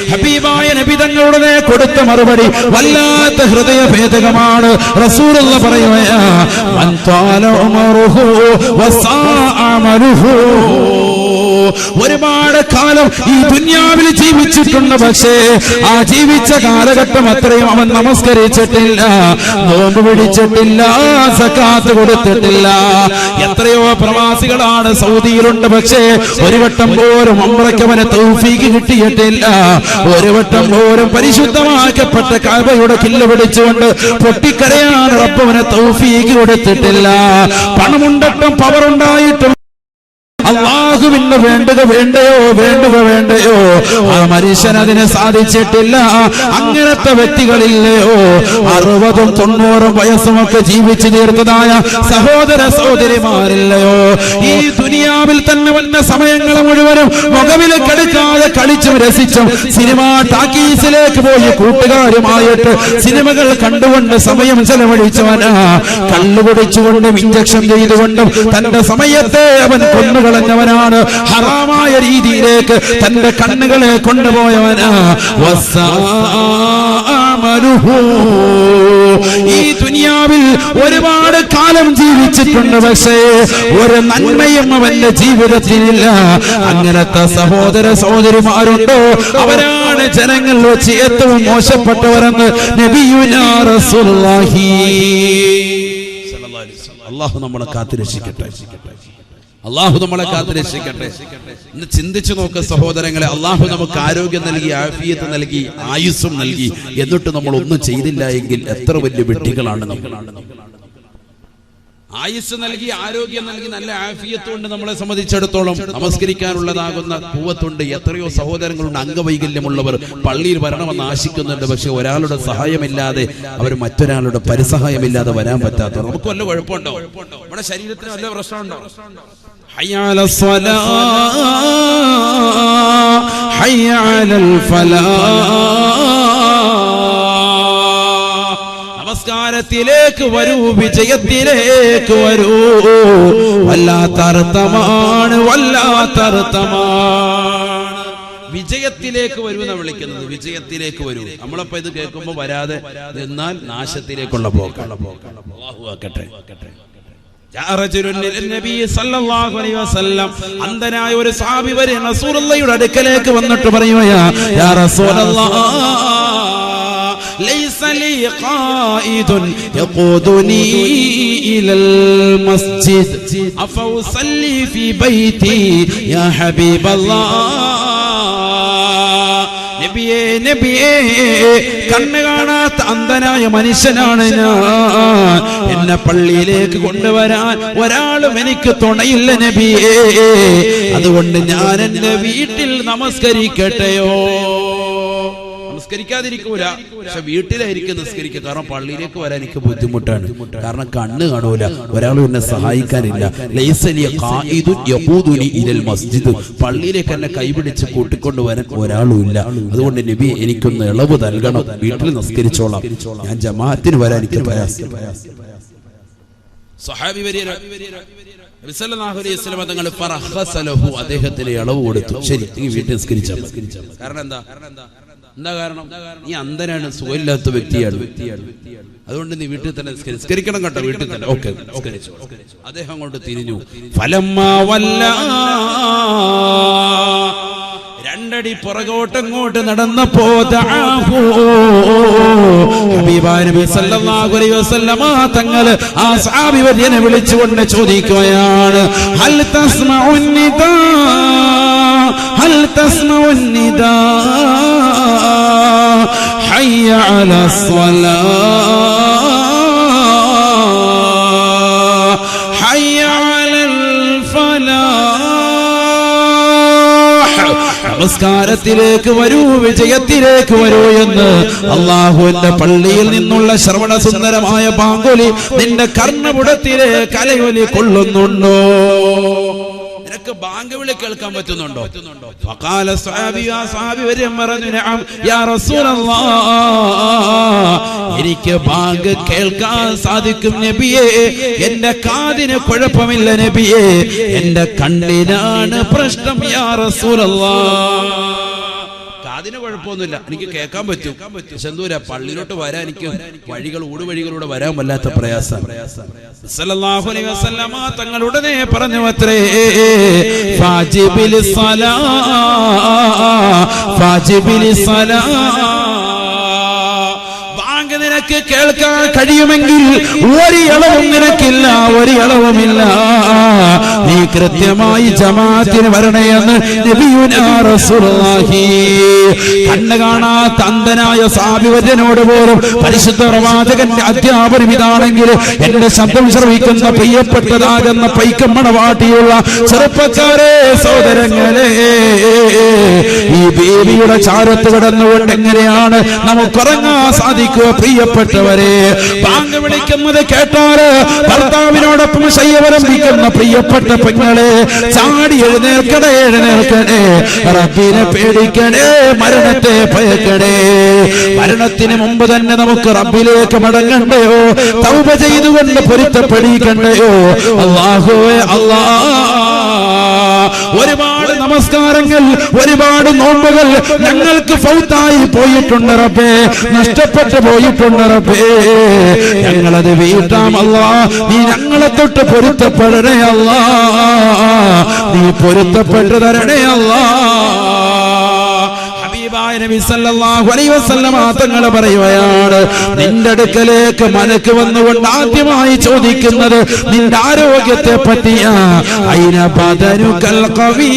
ഹബീബായ നബി തങ്ങളുടെ കൊടുത്ത മറുപടി വല്ലാത്ത ഹൃദയഭേദകമാണ്. റസൂലുള്ളാഹി പറയുകയാ മൻ ത്വാല ഉമറുഹു വസാഅ അമലുഹു. ഒരുപാട് കാലം ഈ ദുനിയാവിൽ ജീവിച്ചിട്ടുണ്ട്, പക്ഷേ ആ ജീവിച്ച കാലഘട്ടം അത്രയും അവൻ നമസ്കരിച്ചിട്ടില്ല, നോമ്പ് പിടിച്ചിട്ടില്ല, സക്കാത്ത് കൊടുത്തിട്ടില്ല. എത്രയോ പ്രവാസികളാണ് സൗദിയിലുണ്ട്, പക്ഷേ ഒരു വട്ടം പോലും ഉംറയ്ക്ക് അവന് തൗഫീഖ് കിട്ടിയിട്ടില്ല. ഒരു വട്ടം പോലും പരിശുദ്ധമാക്കപ്പെട്ട കഅബയുടെ കില്ല് പിടിച്ചുകൊണ്ട് പൊട്ടിക്കരയാണ് റബ്ബവനെ തൗഫീഖ് കൊടുത്തിട്ടില്ല. പണമുണ്ടട്ടും പവറുണ്ടായിട്ടും അല്ലാഹുവിന് വേണ്ടുക വേണ്ടയോ ആ മനുഷ്യൻ അതിനെ സാധിച്ചിട്ടില്ല. അങ്ങനത്തെ വ്യക്തികളില്ലയോ 60ഉം 90ഉം വയസ്സുമൊക്കെ ജീവിച്ചു തീർത്തതായ സഹോദര സഹോദരിമാരില്ലയോ? ഈ ദുനിയാവിൽ തന്നെ വന്ന സമയങ്ങൾ മുഴുവനും മുഖവില് കെടുക്കാതെ കളിച്ചും രസിച്ചും സിനിമ ടാക്കീസിലേക്ക് പോയി കൂട്ടുകാരുമായിട്ട് സിനിമകൾ കണ്ടുകൊണ്ട് സമയം ചെലവഴിച്ചവനാ. കള്ളുകുടിച്ചുകൊണ്ടും ഇഞ്ചക്ഷൻ ചെയ്തുകൊണ്ടും തന്റെ സമയത്തെ അവൻ കൊന്നുകളഞ്ഞവനാണ്. ഹറാമായ രീതിയിലേക്ക് തന്റെ കണ്ണുകളെ കൊണ്ടുപോയവനാ. ഈ ദുനിയാവിൽ ഒരുപാട് കാലം ജീവിച്ചിട്ടുണ്ട്, പക്ഷേ ഒരു നന്മയും അവന്റെ ജീവിതത്തിലില്ല. അങ്ങനത്തെ സഹോദര സഹോദരിമാരുണ്ടോ? അവരാണ് ജനങ്ങൾ വെച്ച് ഏറ്റവും മോശപ്പെട്ടവരെന്ന് നബിയുനാ റസൂലുള്ളാഹി. അല്ലാഹു നമ്മളെ കാത്തുരക്ഷിക്കട്ടെ, അല്ലാഹു നമ്മളെ കാത്തുരക്ഷിക്കട്ടെ. ഇന്ന് ചിന്തിച്ചു നോക്ക് സഹോദരങ്ങളെ, അല്ലാഹു നമുക്ക് ആരോഗ്യം നൽകി, ആഫിയത്ത് നൽകി, ആയുസ്സും നൽകി, എന്നിട്ട് നമ്മൾ ഒന്നും ചെയ്തില്ല എങ്കിൽ എത്ര വലിയ വിഡ്ഢികളാണ് നമ്മൾ. ആയുസ് നൽകി, ആരോഗ്യം നൽകി, നല്ല ആഫിയത്തുണ്ട്. നമ്മളെ സംബന്ധിച്ചിടത്തോളം നമസ്കരിക്കാനുള്ളതാകുന്ന കൂവത്തുണ്ട്. എത്രയോ സഹോദരങ്ങളുണ്ട് അംഗവൈകല്യമുള്ളവർ പള്ളിയിൽ വരണമെന്ന് ആശിക്കുന്നുണ്ട്, പക്ഷെ ഒരാളുടെ സഹായമില്ലാതെ, അവർ മറ്റൊരാളുടെ പരിസഹായമില്ലാതെ വരാൻ പറ്റാത്തവർ. നമുക്ക് വല്ല കുഴപ്പമുണ്ടോ? നമ്മുടെ ശരീരത്തിന് വല്ല പ്രശ്നമുണ്ടോ? ഹയ്യ അലൽ സ്വലാഹ് ഹയ്യ അലൽ ഫലാഹ്. നമസ്കാരത്തിലേക്ക് വരൂ, വിജയത്തിലേക്ക് വരൂ. വല്ലാത്തർത്ഥമാണ്, വല്ലാത്തർത്ഥമാണ്. വിജയത്തിലേക്ക് വരൂ എന്നാണ് വിളിക്കുന്നത്. വിജയത്തിലേക്ക് വരൂ. നമ്മളപ്പോ ഇത് കേൾക്കുമ്പോ വരാതെ എന്നാൽ നാശത്തിലേക്കുള്ള പോക്കാണ്. അല്ലാഹു ആക്കട്ടെ. അന്ധനായ ഒരു സഹാബി വരെ റസൂലുള്ളാഹിയുടെ അടുക്കലേക്ക് വന്നിട്ട് പറയുകയാ, യാ റസൂലല്ലാഹ് ليس لي قائد يقودني إلى المسجد أفأصلي في بيتي يا حبيب الله. നബിയേ നബിയേ, കണ്ണ് കാണാത്ത അന്ധനായ മനുഷ്യനാണ് ഞാൻ. എന്നെ പള്ളിയിലേക്ക് കൊണ്ടുവരാൻ ഒരാളും എനിക്ക് തുണയില്ല നബിയേ. അതുകൊണ്ട് ഞാൻ എന്റെ വീട്ടിൽ നമസ്കരിക്കട്ടെയോ? നമസ്കരിക്കാതിരിക്കൂല, പക്ഷെ വീട്ടിലായിരിക്കും നിസ്കരിക്കുക. കാരണം പള്ളിയിലേക്ക് വരാൻ എനിക്ക് ബുദ്ധിമുട്ടാണ്, കാരണം കണ്ണ് കാണൂല, ഒരാളും എന്നെ സഹായിക്കാനില്ല. പള്ളിയിലേക്ക് എന്നെ കൈപിടിച്ച് കൂട്ടിക്കൊണ്ടുവരാൻ ഒരാളും ഇല്ല. അതുകൊണ്ട് നബി എനിക്കൊന്ന് ഇളവ് നൽകണം, വീട്ടിൽ നിസ്കരിച്ചോളാം, ഞാൻ ജമാഅത്തിന് വരാൻ എനിക്ക് പ്രയാസം. സ്വഹാബി നബി സല്ലല്ലാഹു അലൈഹി വസല്ലം തങ്ങൾ ഫറഖസ ലഹു, അദ്ദേഹത്തിന് ഇളവ് കൊടുത്തു. ശരി, നീ വീട്ടിൽ നിസ്കരിച്ചാൽ. കാരണം എന്താ കാരണം? നീ അന്ധനാണ്, സുഖമില്ലാത്ത വ്യക്തിയാണ്, അതുകൊണ്ട് നീ വീട്ടിൽ തന്നെ നിസ്കരിക്കണം കേട്ടോ, വീട്ടിൽ തന്നെ. ഓക്കെ, അദ്ദേഹം കൊണ്ട് തിരിഞ്ഞു. ഫലമ്മാ വല്ലാ, രണ്ടടി പുറകോട്ടങ്ങോട്ട് നടന്നപ്പോ ഹബീബായ നബി സല്ലല്ലാഹു അലൈഹി വസല്ലമ തങ്ങൾ ആ സഹാബി വര്യനെ വിളിച്ചുകൊണ്ട് ചോദിക്കുകയാണ്, ഹൽ തസ്മഉൻ നിദാ, ഹൽ തസ്മഉൻ നിദാ ഹയ്യ അലസ് സ്വലാഹ് ഹയ്യ അലൽ ഫലാഹ്. നമസ്കാരത്തിലേക്ക് വരൂ, വിജയത്തിലേക്ക് വരൂ എന്ന് അല്ലാഹുവിന്റെ പള്ളിയിൽ നിന്നുള്ള ശ്രവണ സുന്ദരമായ പാങ്കുലി നിന്റെ കർണപുടത്തിലെ കലയൊലി കൊള്ളുന്നുണ്ടോ? നിനക്ക് ബാങ്ക് വിളി കേൾക്കാൻ പറ്റുന്നുണ്ടോ? ഫഖാല സ്വഹാബി, ആ സ്വഹാബി വരെ പറഞ്ഞു, നഅം യാ റസൂലല്ലാഹ്, എനിക്ക് ബാങ്ക് കേൾക്കാൻ സാധിക്കും നബിയേ. എന്റെ കാതിന് കുഴപ്പമില്ല നബിയേ, എന്റെ കണ്ണിനാണ് പ്രശ്നം യാ റസൂലല്ലാഹ്. അതിന് കുഴപ്പമൊന്നുമില്ല, എനിക്ക് കേൾക്കാൻ പറ്റും. പക്ഷെ എന്തൂരാ പള്ളിയിലോട്ട് വരാൻ എനിക്ക് ഊടുവഴികളിലൂടെ വരാൻ വല്ലാത്ത പ്രയാസം. സല്ലല്ലാഹു അലൈഹി വസല്ലമ തങ്ങൾ ഉടനെ പറഞ്ഞു അത്രേ, ഫാജിബിൽ സലാ നിനക്ക് കേൾക്കാൻ കഴിയുമെങ്കിൽ ഒരു ഇളവും നിനക്കില്ല, ഒരു ഇളവുമില്ല. നീ കൃത്യമായി ജമാഅത്തിന് വരണേയെന്ന് നബിയുനാ റസൂലുള്ളാഹി. കണ്ണ് കാണാത്ത അന്ധനായ സാബിവര്യനോട് പോലും പരിശുദ്ധ പ്രവാചകന്റെ അധ്യാപനം ഇതാണെങ്കിൽ എന്റെ ശബ്ദം ശ്രവിക്കുന്ന പ്രിയപ്പെട്ടതാകുന്ന പൈക്കമ്മണവാട്ടിയുള്ള ചെറുപ്പക്കാരെ, സഹോദരങ്ങളെ, ഈ ബേബിയുടെ ചാരത്ത് കിടന്നുകൊണ്ട് എങ്ങനെയാണ് നമുക്കുറങ്ങാൻ സാധിക്കുക? പ്രിയപ്പെട്ടവരെ, ബാങ്ക് വിളിക്കുന്നത് കേട്ടാല് ഭർത്താവിനോടൊപ്പം ശയ്യവലംബിക്കുന്ന പ്രിയപ്പെട്ട പെങ്ങളെ, ചാടി എഴുന്നേൽക്കണേ, എഴുന്നേൽക്കണേ, റബ്ബിനെ പേടിക്കണേ, മരണത്തെ ഭയക്കണേ. മരണത്തിന് മുമ്പ് തന്നെ നമുക്ക് റബ്ബിലേക്ക് മടങ്ങണ്ടയോ? തൗബ ചെയ്തുകൊണ്ട് പൊരുത്തപ്പെടിക്കണ്ടയോ? അല്ലാഹുവേ അല്ലാഹ്, ഒരുപാട് നമസ്കാരങ്ങൾ, ഒരുപാട് നോമ്പുകൾ ഞങ്ങൾക്ക് ഫൗത്തായി പോയിട്ടുണ്ട് റബ്ബേ, നഷ്ടപ്പെട്ടു പോയിട്ടുണ്ട് റബ്ബേ. ഞങ്ങളത് വീട്ടാം അല്ലാഹ്. നീ ഞങ്ങളെ തൊട്ട് പൊരുത്തപ്പെടണേ അല്ലാഹ്, നീ പൊരുത്തപ്പെട്ടു തരണേ അല്ലാഹ്. നബി സല്ലല്ലാഹു അലൈഹി വസല്ലമ തങ്ങൾ പറയുകയാണ്, നിന്റെ അടുക്കലേക്ക് മലക്ക് വന്നുകൊണ്ട് ആദ്യമായി ചോദിക്കുന്നത് നിന്റെ ആരോഗ്യത്തെ പറ്റിയാ. ഐന ബദനുകൽ ഖവി,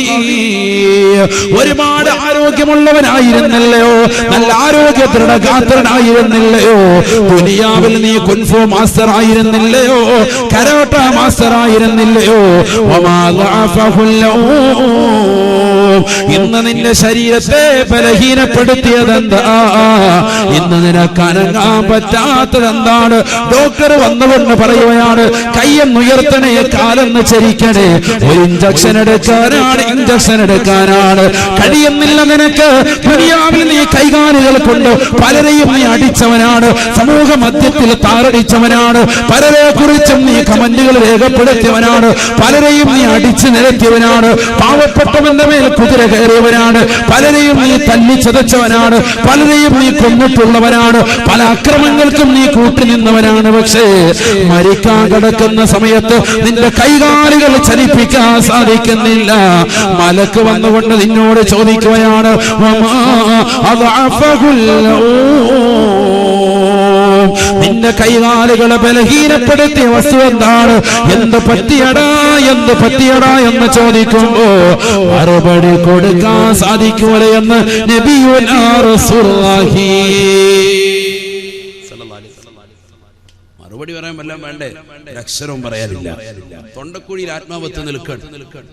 ഒരുപാട് ആരോഗ്യമുള്ളവനായിരുന്നല്ലയോ, നല്ല ആരോഗ്യ ദൃഢഗാത്രനായിരുന്നില്ലയോ, ദുനിയാവിൽ നീ കുൻഫു മാസ്റ്റർ ആയിരുന്നില്ലയോ, കരാട്ട മാസ്റ്റർ ആയിരുന്നില്ലയോ, വമാ ദഅഫഹുല്ലൂ, ഇന്ന് നിന്റെ ശരീരത്തെ ബലഹീനപ്പെടുത്തിയതെന്താ? ഇന്ന് നിനക്ക് അനങ്ങാൻ പറ്റാത്തതെന്താണ്? ഡോക്ടർ വന്നുകൊണ്ട് പറയുകയാണ്, കയ്യെന്നുയർത്തണേ, കാലെന്ന് ചരിക്കണേ, ഒരു ഇഞ്ചക്ഷൻ എടുക്കാനാണ്, കഴിയുന്നില്ല നിനക്ക്. ദുനിയാവിൽ നീ കൈകാലുകൾ കൊണ്ട് പലരെയും നീ അടിച്ചവനാണ്, സമൂഹ മധ്യത്തിൽ താറടിച്ചവനാണ്, പലരെ കുറിച്ചും നീ കമന്റുകൾ രേഖപ്പെടുത്തിയവനാണ്, പലരെയും നീ അടിച്ചു നിരത്തിയവനാണ്, പാവപ്പെട്ടവന്റെ മേൽ കുതിര കയറിയവനാണ്, പലരെയും നീ തല്ലിച്ചതച്ചവനാണ്, പലരെയും നീ കൊന്നിട്ടുള്ളവനാണ്, പല അക്രമങ്ങൾക്കും നീ കൂട്ടുനിന്നവനാണ്. പക്ഷേ മരിക്കാൻ കിടക്കുന്ന സമയത്ത് നിന്റെ കൈകാലുകൾ ചലിപ്പിക്കാൻ സാധിക്കുന്നില്ല. മലക്ക് വന്നുകൊണ്ട് നിന്നോട് ചോദിക്കുകയാണ്, നിന്റെ കൈകാലുകളെ ബലഹീനപ്പെടുത്തിയ വസ്തു എന്താണ്? എന്ത് പറ്റിയടാ എന്ന് ചോദിക്കുമ്പോ മറുപടി കൊടുക്കാൻ സാധിക്കൂല എന്ന് നബിയുനാ റസൂലുള്ളാഹി. മറുപടി പറയാൻ വല്ലതും വേണ്ടേ? അക്ഷരവും പറയാനില്ല. തൊണ്ടക്കുഴിയിൽ ആത്മാവത്ത് നിൽക്കണം.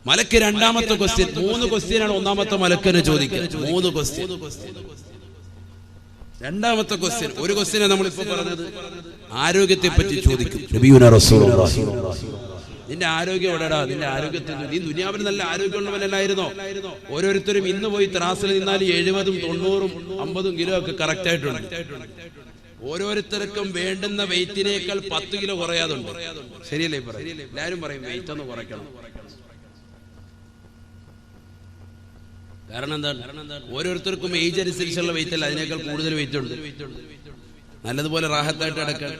മലക്ക് രണ്ടാമത്തെ ക്വസ്റ്റ്യൻ, 3 ക്വസ്റ്റ്യനാണ് ഒന്നാമത്തെ മലക്കിനെ ചോദിക്കുന്നത്. 3 ക്വസ്റ്റ്യൻ. രണ്ടാമത്തെ ക്വസ്റ്റ്യൻ, ഒരു ക്വസ്റ്റ്യനെ നമ്മളിപ്പോ പറഞ്ഞത് ആരോഗ്യത്തെ പറ്റി ചോദിക്കും നബിയുനാ റസൂലുള്ളാഹി. നിന്റെ ആരോഗ്യം എവിടെടാ? നിന്റെ ആരോഗ്യത്തിൽ നീ ദുനിയാവിൽ നല്ല ആരോഗ്യമുള്ളവനല്ലായിരുന്നോ? ഓരോരുത്തരും ഇന്ന് പോയി ത്രാസിൽ നിന്നാൽ 70, 90, 50 കിലോ ഒക്കെ കറക്റ്റ് ആയിട്ടുണ്ട്. ഓരോരുത്തർക്കും വേണ്ടുന്ന വെയിറ്റിനേക്കാൾ 10 കിലോ കുറയാതുണ്ട്. ശരിയല്ലേ? എല്ലാരും പറയും വെയിറ്റ് ഒന്ന് കുറയ്ക്കണം. കാരണം എന്താണ്? ഓരോരുത്തർക്കും ഏജ് അനുസരിച്ചുള്ള വെയിറ്റ് അല്ല, അതിനേക്കാൾ കൂടുതൽ വെയിറ്റ് ഉണ്ട്. നല്ലതുപോലെ റാഹത്തായിട്ട് അടക്കാൻ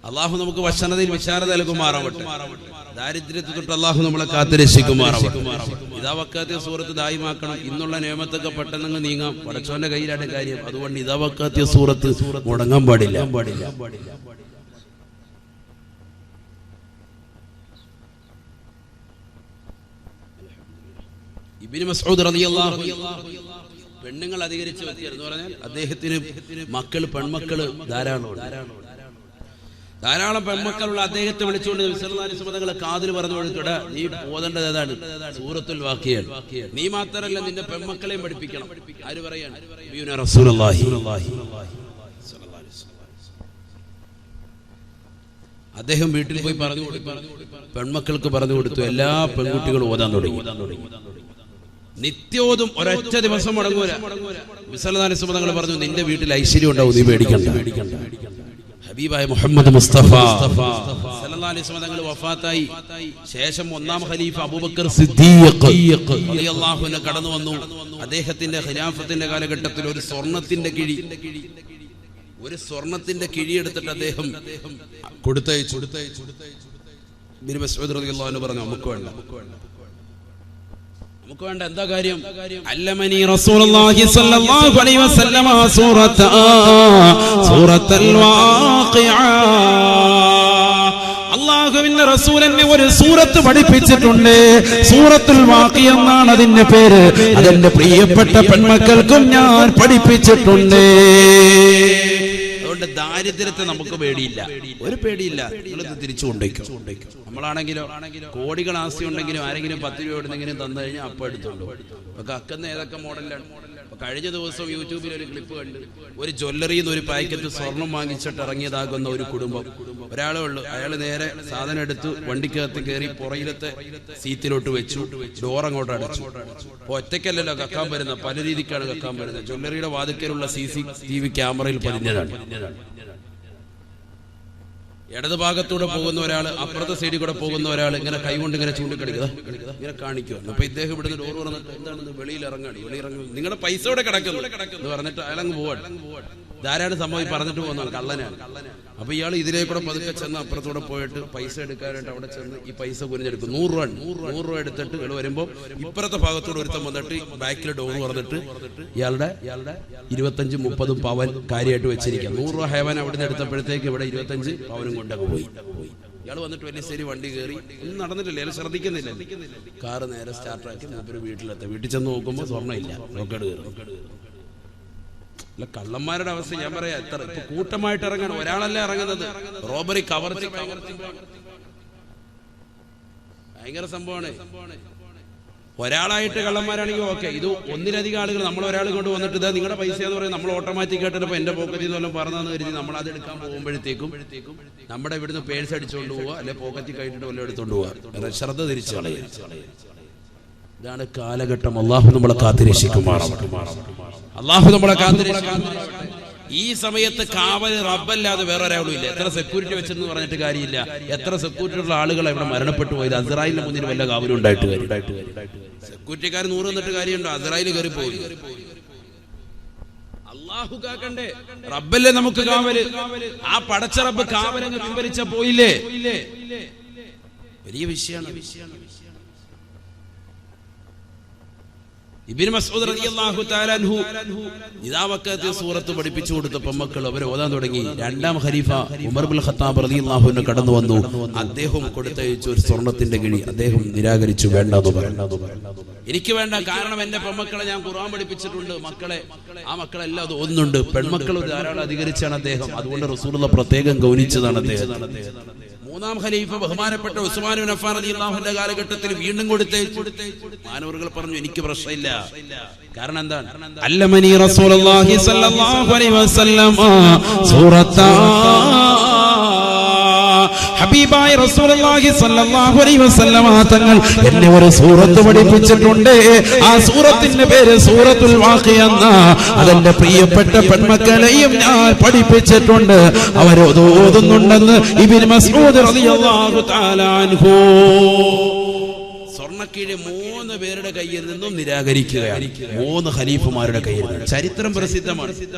അള്ളാഹു നമുക്ക് വശനതയിൽ വിശാലത നൽകുമാറാവട്ടെ. ദാരിദ്ര്യത്തെ തൊട്ട് അള്ളാഹു നമ്മളെ കാത്തുരക്ഷിക്കുമാറാവട്ടെ. ഇതാ വക്കാത്തിയ സൂറത്ത് ദായിമാക്കണം. ഇന്നുള്ള നിയമത്തൊക്കെ പെട്ടെന്ന് നീങ്ങാം. പടച്ചോന്റെ കയ്യിലാണ് കാര്യം. അതുകൊണ്ട് ഇതാ വക്കാത്തിയ സൂറത്ത് മുടങ്ങാൻ പാടില്ല. ഇബ്നു മസ്ഊദ് റളിയല്ലാഹു അൻഹു പെണ്ണുങ്ങൾ അധികരിച്ച വ്യക്തിയെന്ന് പറഞ്ഞാൽ അദ്ദേഹത്തിന് പെൺമക്കള് ധാരാളം പെൺമക്കളുള്ള അദ്ദേഹത്തെ വിളിച്ചുകൊണ്ട് നബി സല്ലല്ലാഹു അലൈഹി വസല്ലം കാതിൽ പറഞ്ഞു കൊടുത്തുട, നീ ഓതേണ്ടത് ഏതാണ്? സൂറത്തുൽ വാഖിയ. നീ മാത്രമല്ല നിന്റെ പെൺമക്കളെയും പഠിപ്പിക്കണം. ആര് പറയാണ്? നബിയുനാ റസൂലുള്ളാഹി. അദ്ദേഹം വീട്ടിൽ പോയി പറഞ്ഞു കൊടുത്തു, പെൺമക്കൾക്ക് പറഞ്ഞു കൊടുത്തു. എല്ലാ പെൺകുട്ടികളും ഓതാൻ തുടങ്ങി. നിത്യോതും ഒരൊറ്റ ദിവസം മുടങ്ങൂല. നബി സല്ലല്ലാഹു അലൈഹി വസല്ലം പറഞ്ഞു, നിന്റെ വീട്ടിൽ ഐശ്വര്യം ഉണ്ടാവും, നീ പേടിക്കണ്ട. ഹബീബായ മുഹമ്മദ് മുസ്തഫ സല്ലല്ലാഹു സല്ലല്ലാഹു അലൈഹി വസല്ലം തങ്ങൾ വഫാത്തായി. ശേഷം ഒന്നാം ഖലീഫ അബൂബക്കർ സിദ്ദീഖ് റളിയല്ലാഹു അൻഹു കടന്നു വന്നു. അദ്ദേഹത്തിന്റെ ഖിലാഫത്തിന്റെ കാലഘട്ടത്തിൽ ഒരു സ്വർണത്തിന്റെ കിഴി എടുത്തിട്ട് അദ്ദേഹം കൊടുത്തയച്ചു. ഇബ്നു മസ്ഊദ് റളിയല്ലാഹു അൻഹു പറഞ്ഞു, നമുക്ക് വേണ്ട. എന്താ കാര്യം? അല്ലമനി റസൂലുള്ളാഹി സ്വല്ലല്ലാഹു അലൈഹി വസല്ലം സൂറത്തുൽ വാഖിഅ. അല്ലാഹുവിന്റെ റസൂൽ എന്നെ ഒരു സൂറത്ത് പഠിപ്പിച്ചിട്ടുണ്ട്. സൂറത്തുൽ വാഖിഅ എന്നാണ് അതിന്റെ പേര്. അതെന്റെ പ്രിയപ്പെട്ട പെൺമക്കൾക്കും ഞാൻ പഠിപ്പിച്ചിട്ടുണ്ട്. അതുകൊണ്ട് ദാരിദ്ര്യത്തെ നമുക്ക് പേടിയില്ല, ഒരു പേടിയില്ല. നിങ്ങളിത് തിരിച്ചു കൊണ്ടേക്കും. നമ്മളാണെങ്കിലോ കോടികൾ ആസ്തി ഉണ്ടെങ്കിലും ആരെങ്കിലും 10 രൂപ എവിടെന്നെങ്കിലും തന്നു കഴിഞ്ഞാൽ അപ്പം എടുത്തോളൂ. അപ്പൊ അക്കുന്ന ഏതൊക്കെ മോഡലാണ്. കഴിഞ്ഞ ദിവസം യൂട്യൂബിൽ ഒരു ക്ലിപ്പ് കണ്ട്, ഒരു ജ്വല്ലറിയിൽ നിന്ന് ഒരു പാക്കറ്റ് സ്വർണം വാങ്ങിച്ചിട്ട് ഇറങ്ങിയതാകുന്ന ഒരു കുടുംബം. ഒരാളേ ഉള്ളൂ. അയാൾ നേരെ സാധനം എടുത്ത് വണ്ടിക്കകത്ത് കയറി പുറയിലത്തെ സീറ്റിലോട്ട് വെച്ചു, ഡോർ അങ്ങോട്ട് അടച്ചു. അപ്പൊ ഒറ്റയ്ക്കല്ലല്ലോ കക്കാൻ വരുന്നത്, പല രീതിക്കാണ് കക്കാൻ വരുന്നത്. ജ്വല്ലറിയുടെ വാതിക്കലുള്ള CCTV ക്യാമറയിൽ പതിഞ്ഞതാണ്. ഇടത് ഭാഗത്തൂടെ പോകുന്ന ഒരാൾ, അപ്പുറത്തെ സൈഡിൽ കൂടെ പോകുന്ന ഒരാൾ ഇങ്ങനെ കൈകൊണ്ട് ഇങ്ങനെ ചൂണ്ടിക്കളിക്കുക, ഇങ്ങനെ കാണിക്കുക. അപ്പൊ ഇദ്ദേഹം ഇവിടുന്ന് ഡോർ പറഞ്ഞിട്ട് എന്താണെന്ന് വെളിയിൽ ഇറങ്ങി നിങ്ങളുടെ പൈസ ഇവിടെ കിടക്കുന്നു എന്ന് പറഞ്ഞിട്ട് അയാളങ്ങ് പോവാണ്. ധാരാളം സംഭവം പറഞ്ഞിട്ട് പോകുന്നതാണ്, കള്ളനാണ്. അപ്പൊ ഇയാൾ ഇതിലേക്കൂടെ പതുക്കെ ചെന്ന് അപ്പുറത്തൂടെ പോയിട്ട് പൈസ എടുക്കാനായിട്ട് അവിടെ ചെന്ന് ഈ പൈസ കുനിഞ്ഞെടുക്കും. 100 രൂപ എടുത്തിട്ട് ഇയാൾ വരുമ്പോ ഇപ്പുറത്തെ ഭാഗത്തൂടെ ഒരുത്തം വന്നിട്ട് ബാക്കിൽ ഡോർ പറഞ്ഞിട്ട് ഇയാളുടെ 25-30 പവൻ കാര്യമായിട്ട് വെച്ചിരിക്കാം. 100 രൂപ ഹേവൻ അവിടെ നിന്ന് എടുത്തപ്പോഴത്തേക്ക് ഇവിടെ 25 പവനും കൊണ്ടൊക്കെ പോയി. ഇയാൾ വന്നിട്ട് വലിയ ശരി വണ്ടി കയറി, ഒന്നും നടന്നിട്ടില്ല, അയാൾ ശ്രദ്ധിക്കുന്നില്ല. കാറ് നേരെ സ്റ്റാർട്ടാക്കി മൂപ്പര് വീട്ടിലെത്തി. വീട്ടിൽ ചെന്ന് നോക്കുമ്പോൾ സ്വർണ്ണം ഇല്ല, റോക്കട് കയറി. അല്ല, കള്ളന്മാരുടെ അവസ്ഥ ഞാൻ പറയാം. എത്ര ഇപ്പൊ കൂട്ടമായിട്ട് ഇറങ്ങാൻ ഒരാളല്ല ഇറങ്ങുന്നത്. റോബറി, കവർച്ച ഭയങ്കര സംഭവമാണ്. ഒരാളായിട്ട് കള്ളന്മാരാണെങ്കിൽ ഓക്കെ. ഇത് ഒന്നിലധികം ആളുകൾ, നമ്മൾ ഒരാൾ കൊണ്ട് വന്നിട്ട് ഇതാ നിങ്ങളുടെ പൈസ എന്ന് പറയുന്നത് നമ്മൾ ഓട്ടോമാറ്റിക് ആയിട്ട് ഇപ്പൊ എന്റെ പോക്കറ്റിൽ നിന്ന് വല്ലതും പറഞ്ഞതെന്ന് കരുതി നമ്മൾ അത് എടുക്കാൻ പോകുമ്പോഴത്തേക്കും നമ്മുടെ ഇവിടുന്ന് പേഴ്സ് അടിച്ചുകൊണ്ട് പോവുക, അല്ലെ പോക്കറ്റിൽ കഴിഞ്ഞിട്ട് വല്ലതും എടുത്തുകൊണ്ട് പോവുക. ശ്രദ്ധ തിരിച്ചു കളയുക. ഇതാണ് കാലഘട്ടം. അള്ളാഹു നമ്മളെ കാത്തിരക്ഷിക്കുമാറാവട്ടെ. അള്ളാഹു നമ്മളെ കാത്തിരക്ഷിക്കും. ഈ സമയത്ത് കാവല് റബ്ബല്ലാതെ വേറെ ഒരാളും ഇല്ല. എത്ര സെക്യൂരിറ്റി വെച്ചെന്ന് പറഞ്ഞിട്ട് കാര്യമില്ല. എത്ര സെക്യൂരിറ്റി ഉള്ള ആളുകൾ ഇവിടെ മരണപ്പെട്ടു പോയത്. അസ്രായേലിന്റെ മുന്നിൽ വല്ല കാവലും ഉണ്ടായിട്ട് സെക്യൂരിറ്റിക്കാർ 100 എന്നിട്ട് കാര്യമുണ്ടോ? അസ്രായേൽ കയറി പോയി. അള്ളാഹു കാക്കണ്ടേ? റബ്ബല്ലേ നമുക്ക് കാവല്. ആ പടച്ച റബ്ബ് കാവലങ്ങ് പിൻവലിച്ച പോയില്ലേ, വലിയ വിഷയമാണ്. ഇബ്നു മസ്ഊദ് റളിയല്ലാഹു തആല അൻഹു നിദാവക്കത്തെ സൂറത്ത് പഠിപ്പിച്ചു കൊടുത്തപ്പോൾ മക്കൾ അവർ ഓതാൻ തുടങ്ങി. രണ്ടാം ഖലീഫ ഉമർ ഇബ്നുൽ ഖത്താബ് റളിയല്ലാഹു അൻഹു കടന്നു വന്നു. അദ്ദേഹം കൊടുത്തയച്ച ഒരു സ്വർണത്തിന്റെ കിഴി അദ്ദേഹം നിരാകരിച്ചു. വേണ്ടെന്ന് പറഞ്ഞു. എനിക്ക് വേണ്ട, കാരണം എന്റെ പെൺമക്കളെ ഞാൻ ഖുർആൻ പഠിപ്പിച്ചിട്ടുണ്ട്. ആ മക്കളെല്ലാം അത് ഓതുന്നുണ്ട്. പെൺമക്കൾ ധാരാളം അധികരിച്ചാണ് അദ്ദേഹം. അതുകൊണ്ട് റസൂലുള്ളാഹി പ്രത്യേകം ഗൗനിച്ചതാണ് അദ്ദേഹം. മൂന്നാം ഖലീഫ ബഹുമാനപ്പെട്ട ഉസ്മാൻ ഇബ്നു അഫ്ഫാൻ റളിയല്ലാഹു അൻഹുവിന്റെ കാലഘട്ടത്തിൽ വീണ്ടും കൊടുത്തയച്ചു. മാനവറുകൾ പറഞ്ഞു, എനിക്ക് പ്രശ്നമില്ല. കാരണം എന്താണ്? അല്ലമനി റസൂലുള്ളാഹി സ്വല്ലല്ലാഹു അലൈഹി വസല്ലം സൂറത്താ ഹബീബായ റസൂലുള്ളാഹി സ്വല്ലല്ലാഹു അലൈഹി വസല്ലം തങ്ങൾ എന്നെ ഒരു സൂറത്ത് പഠിപ്പിച്ചിട്ടുണ്ട്. ആ സൂറത്തിന്റെ പേര് സൂറത്തുൽ വാഖിഅ എന്ന. അതെന്റെ പ്രിയപ്പെട്ട പെൺമക്കളെയും ഞാൻ പഠിപ്പിച്ചിട്ടുണ്ട്. അവർ ഓതുന്നുണ്ടെന്ന് ഇബ്നു മസ്ഊദ് റളിയല്ലാഹു തആല അൻഹു. സ്വർണ്ണക്കീഴ് 3 പേരുടെ കയ്യിൽ നിന്നും നിരാകരിക്കുകയാണ്. 3 ഖലീഫമാരുടെ കയ്യിൽ നിന്ന്. ചരിത്രം പ്രസിദ്ധമാണ്.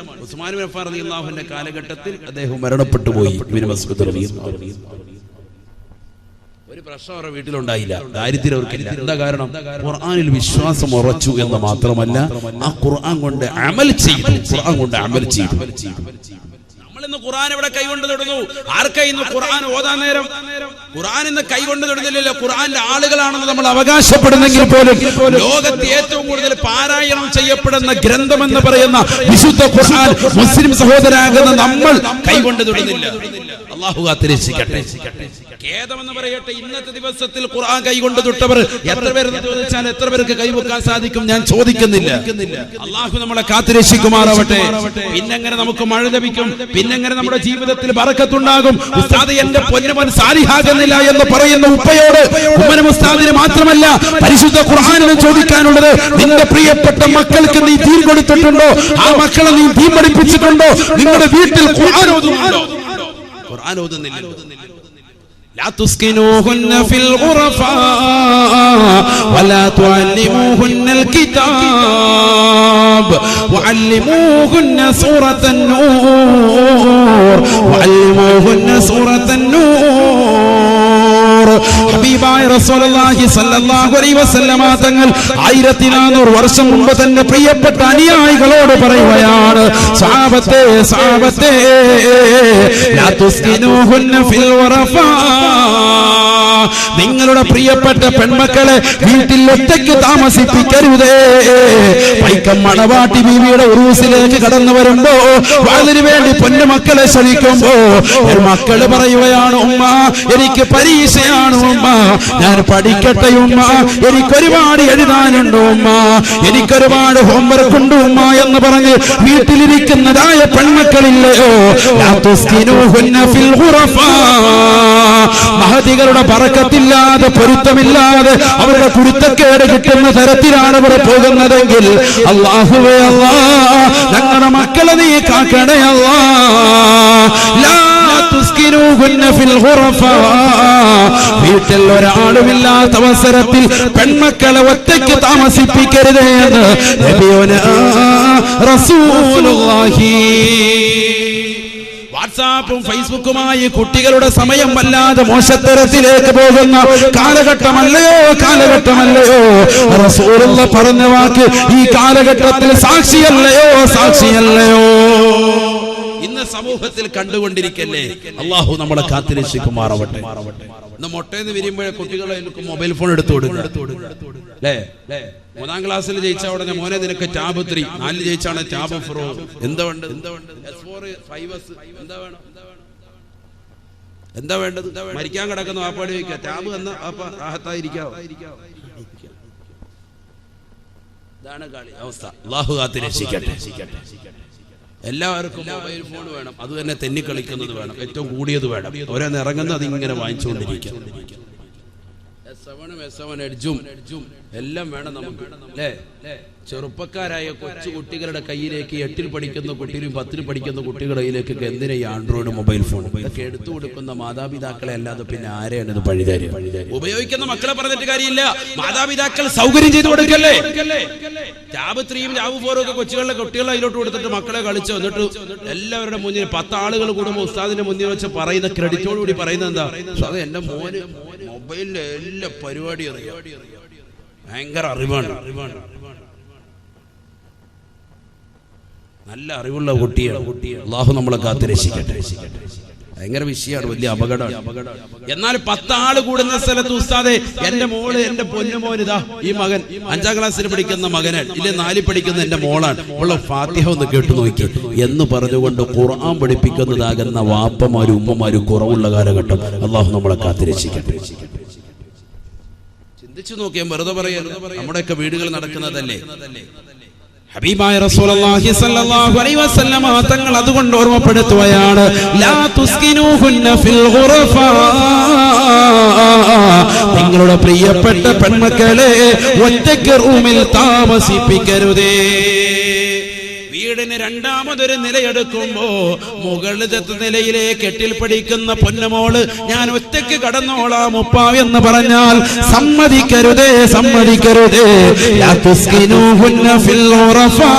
ഉസ്മാൻ ഇബ്നു അഫ്ഫാൻ റളിയല്ലാഹു അൻഹുവിന്റെ കാലഘട്ടത്തിൽ അദ്ദേഹം മരണപ്പെട്ടു പോയി. ഇബ്നു മസ്ഊദ് റളിയല്ലാഹു അൻഹു. ഒരു പ്രശ്നം അവരുടെ വീട്ടിലുണ്ടായില്ല, ദാരിദ്ര്യം അവർക്കില്ല. എന്താ കാരണം? ഖുർആനിൽ വിശ്വാസം ഉറച്ചു എന്ന് മാത്രമല്ല, ആ ഖുർആൻ കൊണ്ട് അമൽ ചെയ്തു. നമ്മളിന്ന് ഖുർആൻ ഇവിടെ കൈകൊണ്ട് തൊടുന്നു. ആർക്കാ ഇന്ന് ഖുർആൻ ഓതാൻ നേരം? ഖുർആൻ ഇന്ന് കൈകൊണ്ട് തൊടുന്നില്ലല്ലോ. ഖുർആന്റെ ആളുകളാണെന്ന് നമ്മൾ അവകാശപ്പെടുന്നെങ്കിൽ പോലും ലോകത്ത് ഏറ്റവും കൂടുതൽ പാരായണം ചെയ്യപ്പെടുന്ന ഗ്രന്ഥം എന്ന് പറയുന്ന വിശുദ്ധ ഖുർആൻ മുസ്ലിം സഹോദരാകുന്ന നമ്മൾ കൈകൊണ്ട് തൊടുന്നില്ല. അല്ലാഹു കാത്തിരക്ഷിക്കട്ടെ. ഖേദമെന്ന് പറയട്ടെ, ഇന്നത്തെ ദിവസത്തിൽ ഖുർആൻ കൈകൊണ്ട് തൊട്ടവർ എത്ര പേരെന്ന് ചോദിച്ചാൽ എത്ര പേർക്ക് കൈവെക്കാൻ സാധിക്കും? ഞാൻ ചോദിക്കുന്നില്ല. അല്ലാഹു നമ്മളെ കാത്തിരക്ഷിക്കുമാറാവട്ടെ. പിന്നെങ്ങനെ നമുക്ക് മഴ ലഭിക്കും? പിന്നെങ്ങനെ നമ്മുടെ ജീവിതത്തിൽ ബറക്കത്തുണ്ടാകും? ഉസ്താദ് എന്റെ പൊന്നുമൻ സാലിഹാകുന്നില്ല എന്ന് പറയുന്ന ഉപ്പയോട് ഉമ്മനും ഉസ്താദിന് മാത്രമല്ല പരിശുദ്ധ ഖുർആനിലും ചോദിക്കാനുള്ളത്, നിന്റെ പ്രിയപ്പെട്ട മക്കൾക്ക് നീ ദീൻ കൊടുത്തിട്ടുണ്ടോ? ആ മക്കളെ നീ ദീൻ പഠിപ്പിച്ചിട്ടുണ്ടോ? നിങ്ങളുടെ വീട്ടിൽ ഖുർആൻ ഓതുന്നുണ്ടോ? ഖുർആൻ ഓതുന്നില്ല. ലാ തുസ്കിനൂഹുന്ന ഫിൽ ഖുറഫാ വലാ തുഅല്ലിമൂഹുന്നൽ കിതാബ് വഅല്ലിമൂഹുന്ന സൂറത്തൻ നൂർ വഅല്ലിമൂഹുന്ന സൂറത്തൻ നൂർ. ഹബീബായ റസൂലുള്ളാഹി സ്വല്ലല്ലാഹു അലൈഹി വസല്ലമ തങ്ങൾ 1400 വർഷം മുമ്പ് തന്നെ പ്രിയപ്പെട്ട അനുയായികളോട് പറയുകയാണ്, സഹാബത്തേ സഹാബത്തേ ലാ തുസ്കിനൂഹുന്ന ഫിൽ ഖുറഫാ, നിങ്ങളുടെ പ്രിയപ്പെട്ട പെൺമക്കളെ വീട്ടിൽ ഒറ്റയ്ക്ക് താമസിപ്പിക്കരുതേ. വൈക്കം മണവാട്ടി ബീവിയുടെ ഉറൂസിലേക്ക് കടന്നു വരുമ്പോ അതിനു വേണ്ടി പൊന്നുമക്കളെ ക്ഷണിക്കുമ്പോ മക്കള് പറയുകയാണ്, ഉമ്മ എനിക്ക് പരീക്ഷയാണ് ഉമ്മ, ഞാൻ പഠിക്കട്ടെ ഉമ്മ, എനിക്കൊരുപാട് എഴുതാനുണ്ട് ഉമ്മ, എനിക്കൊരുപാട് ഹോംവർക്ക് ഉണ്ട് ഉമ്മ എന്ന് പറഞ്ഞ് വീട്ടിലിരിക്കുന്നതായ പെൺമക്കളില്ലയോ? മഹതികളുടെ ബറക്കത്തില്ലാതെ പൊരുത്തമില്ലാതെ അവരുടെ കുരുത്തക്കേട് കിട്ടുന്ന തരത്തിലാണ് അവർ പോകുന്നതെങ്കിൽ അല്ലാഹുവേ അല്ലാ, ഞങ്ങളുടെ മക്കളെ നീ കാക്കണേ അല്ലാ. ലാ തുസ്കിനൂഹുന്ന ഫിൽ ഖുറഫാ, വീട്ടിൽ ഒരാളുമില്ലാത്ത അവസരത്തിൽ പെൺമക്കളെ ഒറ്റയ്ക്ക് താമസിപ്പിക്കരുതേ എന്ന് നബിയുനാ റസൂലുള്ളാഹി. വാട്സാപ്പും ഫേസ്ബുക്കുമായി കുട്ടികളുടെ സമയം വല്ലാതെ മോശത്തരത്തിലേക്ക് പോകുന്ന കാലഘട്ടമല്ലയോ കാലഘട്ടമല്ലയോ? റസൂലുള്ള പറഞ്ഞ വാക്ക് ഈ കാലഘട്ടത്തിൽ സാക്ഷിയല്ലയോ സാക്ഷിയല്ലയോ? ഇന്ന് സമൂഹത്തിൽ കണ്ടുകൊണ്ടിരിക്കല്ലേ. അള്ളാഹു നമ്മളെ കാത്തിരക്ഷിക്കുമാറാവട്ടെ. ഇന്ന് മൊട്ടേന്ന് വിരിയുമ്പോഴേ കുട്ടികളെ മൊബൈൽ ഫോൺ എടുത്തു കൊടുക്കുക അല്ലേ? 3ാം ക്ലാസ്സിൽ ജയിച്ച ഉടനെ മോനെ നിനക്ക് ടാബ് 3, 4 ജയിച്ചാണ് ടാബ് 4. എന്താ വേണ്ടത്? S4 5S എന്താ വേണ്ടത്? മരിക്കാൻ കിടക്കുന്ന വാപ്പാടി വയ്ക്കുക, ടാബ് എന്ന റാഹത്തായിരിക്കാവോ? ഇതാണ് കളി അവസ്ഥ. അല്ലാഹു കാത്തിരക്ഷിക്കട്ടെ. എല്ലാവർക്കും മൊബൈൽ ഫോൺ വേണം, അത് തന്നെ തെന്നിക്കളിക്കുന്നത് വേണം, ഏറ്റവും കൂടിയത് വേണം. ഓരോന്ന് ഇറങ്ങുന്നത് അതിങ്ങനെ വാങ്ങിച്ചുകൊണ്ടിരിക്കും. S7 എഡ്ജും എല്ലാം വേണം നമുക്ക് അല്ലേ? ചെറുപ്പക്കാരായ കൊച്ചു കുട്ടികളുടെ കയ്യിലേക്ക് 8ൽ പഠിക്കുന്ന കുട്ടികളും 10ൽ പഠിക്കുന്ന കുട്ടികളുടെ കയ്യിലേക്ക് എന്തിനാ ഈ ആൻഡ്രോയിഡ് മൊബൈൽ ഫോൺ? ഇതൊക്കെ എടുത്തു കൊടുക്കുന്ന മാതാപിതാക്കളെ അല്ലാതെ പിന്നെ ആരെയാണ് ഇത് പഴിതാരി? ഉപയോഗിക്കുന്ന മക്കളെ പറഞ്ഞിട്ട് കാര്യമില്ല, മാതാപിതാക്കൾ സൗകര്യം ചെയ്തു കൊടുക്കല്ലേ. ടാബ് 3യും ടാബ് 4 ഒക്കെ കുട്ടികളെ അതിലോട്ട് കൊടുത്തിട്ട് മക്കളെ കളിച്ചു എന്നിട്ട് എല്ലാവരുടെ മുന്നിൽ 10 ആളുകൾ കൂടുമ്പോൾ ഉസ്താദിന്റെ മുന്നിൽ വെച്ച് പറയുന്ന ക്രെഡിറ്റോടുകൂടി പറയുന്നത് എന്താ? അത് എന്റെ മോന് മൊബൈലിന്റെ എല്ലാ പരിപാടിയും അറിയാം, ഭയങ്കര അറിവാണ്, നല്ല അറിവുള്ള കുട്ടിയാണ്. അല്ലാഹു നമ്മളെ കാത്തിരക്ഷിക്കട്ടെ. ഭയങ്കര വിഷയമാണ്, വലിയ അപകടമാണ്. എന്നാൽ 10 ആള് കൂടുന്ന സ്ഥലത്ത് ഉസ്താദെ എന്റെ മോള് എന്റെ പൊന്നുമോനിതാ ഈ മകൻ 5ാം ക്ലാസ്സിൽ പഠിക്കുന്ന മകനാണ്, ഇല്ലേ 4ൽ പഠിക്കുന്ന എന്റെ മോളാണ്, ഉള്ള ഫാത്തിഹ ഒന്ന് കേട്ടു നോക്കി എന്ന് പറഞ്ഞുകൊണ്ട് ഖുർആൻ പഠിപ്പിക്കുന്നതാകുന്ന വാപ്പമാരും ഉമ്മമാരും കുറവുള്ള കാലഘട്ടം. അല്ലാഹു നമ്മളെ കാത്തിരക്ഷിക്കട്ടെ. ചിന്തിച്ചു നോക്കിയാൽ വെറുതെ പറയാൻ നമ്മുടെയൊക്കെ വീടുകൾ നടക്കുന്നതല്ലേ. ഹബീബായ റസൂലുള്ളാഹി സ്വല്ലല്ലാഹു അലൈഹി വസല്ലമ തങ്ങൾ അതുകൊണ്ട് ഓർമ്മപ്പെടുത്തുകയാണ്, ലാ തുസ്കിനൂഹുന്ന ഫിൽ ഖുറഫാ, നിങ്ങളുടെ പ്രിയപ്പെട്ട പെൺമക്കളെ ഒറ്റയ്ക്ക് റൂമിൽ താമസിപ്പിക്കരുതേ. വീടിന് 2ാമതൊരു നിലയെടുക്കുമ്പോ മുകളിലത്തെ നിലയിലേക്ക് 8ൽ പഠിക്കുന്ന പൊന്നുമോള് ഞാൻ ഒറ്റയ്ക്ക് കടന്നോളാം ഉപ്പ എന്ന് പറഞ്ഞാൽ സമ്മതിക്കരുതേ, സമ്മതിക്കരുതേ. ലാ തുസ്കിനൂഹുന്ന ഫിൽ ഖുറഫാ,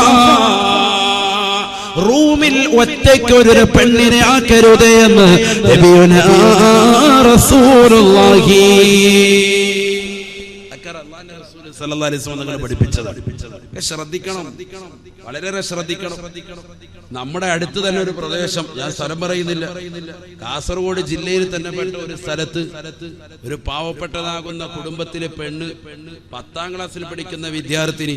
റൂമിൽ ഒറ്റയ്ക്ക് ഒരു പെണ്ണിനെ ആക്കരുതേ എന്ന് നബിയുനാ റസൂലുള്ളാഹി പഠിപ്പിച്ചത്. ശ്രദ്ധിക്കണം, വളരെ ശ്രദ്ധിക്കണം. നമ്മുടെ അടുത്ത് തന്നെ ഒരു പ്രദേശം, ഞാൻ സ്ഥലം പറയുന്നില്ല, കാസർഗോഡ് ജില്ലയിൽ തന്നെ പെട്ട ഒരു സ്ഥലത്ത് ഒരു പാവപ്പെട്ടതാകുന്ന കുടുംബത്തിലെ പെണ്ണ് 10ാം ക്ലാസ്സിൽ പഠിക്കുന്ന വിദ്യാർത്ഥിനി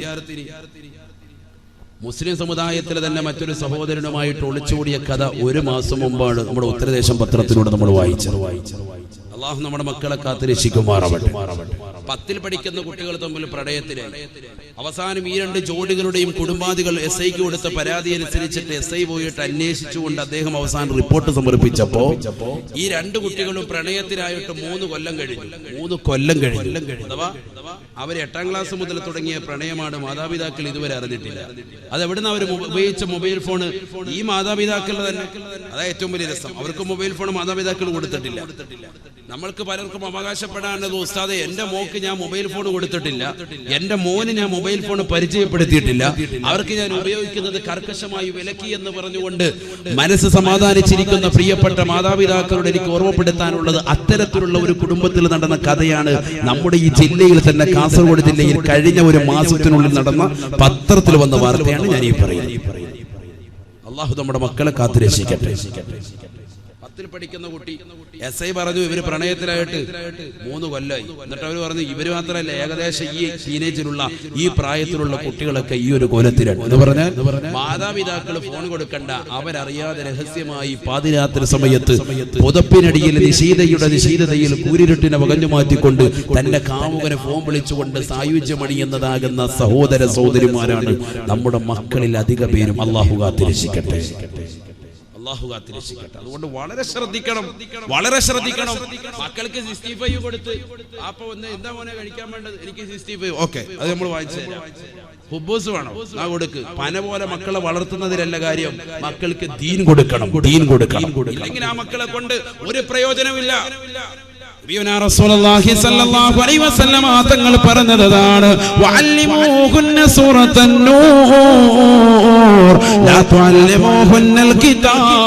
മുസ്ലിം സമുദായത്തിലെ തന്നെ മറ്റൊരു സഹോദരനുമായിട്ട് ഒളിച്ചോടിയ കഥ 1 മാസം മുമ്പാണ് നമ്മുടെ ഉത്തരദേശം പത്രത്തിലൂടെ നമ്മൾ വായിച്ചത്. അല്ലാഹു നമ്മുടെ മക്കളെ കാത്തിരക്ഷിക്കുമാറാവട്ടെ. 10ൽ പഠിക്കുന്ന കുട്ടികൾ തമ്മിൽ പ്രണയത്തിലായി. അവസാനം ഈ 2 ജോഡികളുടെയും കുടുംബാദികൾ SIക്ക് കൊടുത്ത പരാതി അനുസരിച്ചിട്ട് SI പോയിട്ട് അന്വേഷിച്ചുകൊണ്ട് അദ്ദേഹം അവസാനം റിപ്പോർട്ട് സമർപ്പിച്ചപ്പോ ഈ 2 കുട്ടികളും പ്രണയത്തിലായിട്ട് 3 കൊല്ലം കഴിഞ്ഞു. 3 കൊല്ലം കഴിഞ്ഞു. അഥവാ അവർ 8ാം ക്ലാസ് മുതൽ തുടങ്ങിയ പ്രണയമാണ്. മാതാപിതാക്കൾ ഇതുവരെ അറിഞ്ഞിട്ടില്ല. അതെവിടുന്ന് അവർ ഉപയോഗിച്ച മൊബൈൽ ഫോണ് ഈ മാതാപിതാക്കളുടെ തന്നെ. അതാ ഏറ്റവും വലിയ രസം. അവർക്ക് മൊബൈൽ ഫോൺ മാതാപിതാക്കൾ കൊടുത്തിട്ടില്ല. നമ്മൾക്ക് പലർക്കും അവകാശപ്പെടാനുള്ളത് ഉസ്താദേ എന്റെ മോക്ക് ഞാൻ മൊബൈൽ ഫോൺ കൊടുത്തിട്ടില്ല, എന്റെ മോന് ഞാൻ മൊബൈൽ ഫോൺ പരിചയപ്പെടുത്തിയിട്ടില്ല, അവർക്ക് ഞാൻ ഉപയോഗിക്കുന്നത് കർക്കശമായി വിലക്കി എന്ന് പറഞ്ഞുകൊണ്ട് മനസ്സ് സമാധാനിച്ചിരിക്കുന്ന പ്രിയപ്പെട്ട മാതാപിതാക്കളോട് എനിക്ക് ഓർമ്മപ്പെടുത്താനുള്ളത് അത്തരത്തിലുള്ള ഒരു കുടുംബത്തിൽ നടന്ന കഥയാണ് നമ്മുടെ ഈ ജില്ലയിൽ തന്നെ, കാസർഗോഡ് ജില്ലയിൽ കഴിഞ്ഞ ഒരു മാസത്തിനുള്ളിൽ നടന്ന പത്രത്തിൽ വന്ന വാർത്തയാണ് ഞാൻ ഈ പറയുന്നത്. അള്ളാഹു നമ്മുടെ മക്കളെ കാത്തുരക്ഷിക്കട്ടെ. 10ൽ പഠിക്കുന്ന കുട്ടി SI പറഞ്ഞു ഇവര് പ്രണയത്തിലായിട്ട് 3 കൊല്ലമായി. എന്നിട്ട് അവർ പറഞ്ഞു ഇവര് മാത്രമല്ല, ഏകദേശം ഈ ടീനേജിലുള്ള ഈ പ്രായത്തിലുള്ള കുട്ടികളൊക്കെ ഈ ഒരു കോലത്തിലാണ് എന്ന് പറഞ്ഞാൽ മാതാപിതാക്കൾ ഫോൺ കൊടുക്കണ്ട, അവരറിയാതെ രഹസ്യമായി പാതിരാത്രി സമയത്ത് പുതപ്പിനടിയിൽ നിശീതതയിൽ കൂരിരുട്ടിനെ വകഞ്ഞു മാറ്റിക്കൊണ്ട് തന്റെ കാമുകനെ ഫോൺ വിളിച്ചുകൊണ്ട് സായുജ്യമണിയുന്നതാകുന്ന സഹോദര സഹോദരിമാരാണ് നമ്മുടെ മക്കളിൽ അധിക പേരും. അള്ളാഹു കാത്തുരക്ഷിക്കട്ടെ. അതുകൊണ്ട് വളരെ ശ്രദ്ധിക്കണം. മക്കൾക്ക് 65 കൊടുത്ത് അപ്പൊ വന്ന് എന്താ മോനെ കഴിക്കാൻ വേണ്ടത്, എനിക്ക് 65, ഓക്കെ അത് നമ്മൾ വാങ്ങിച്ചു തരാം. ഹുബൂസ് വേണം, ആ കൊടുക്ക്. പന പോലെ മക്കളെ വളർത്തുന്നതിലല്ല കാര്യം, മക്കൾക്ക് ദീൻ കൊടുക്കണം. ഇല്ലെങ്കിൽ ആ മക്കളെ കൊണ്ട് ഒരു പ്രയോജനമില്ല. തങ്ങൾ പറഞ്ഞതാണ് വഅല്ലിമൂഹുന്ന സൂറത്തൻ നൂർ ലാ തുഅല്ലിമൂഹുന്നൽ കിതാബ്.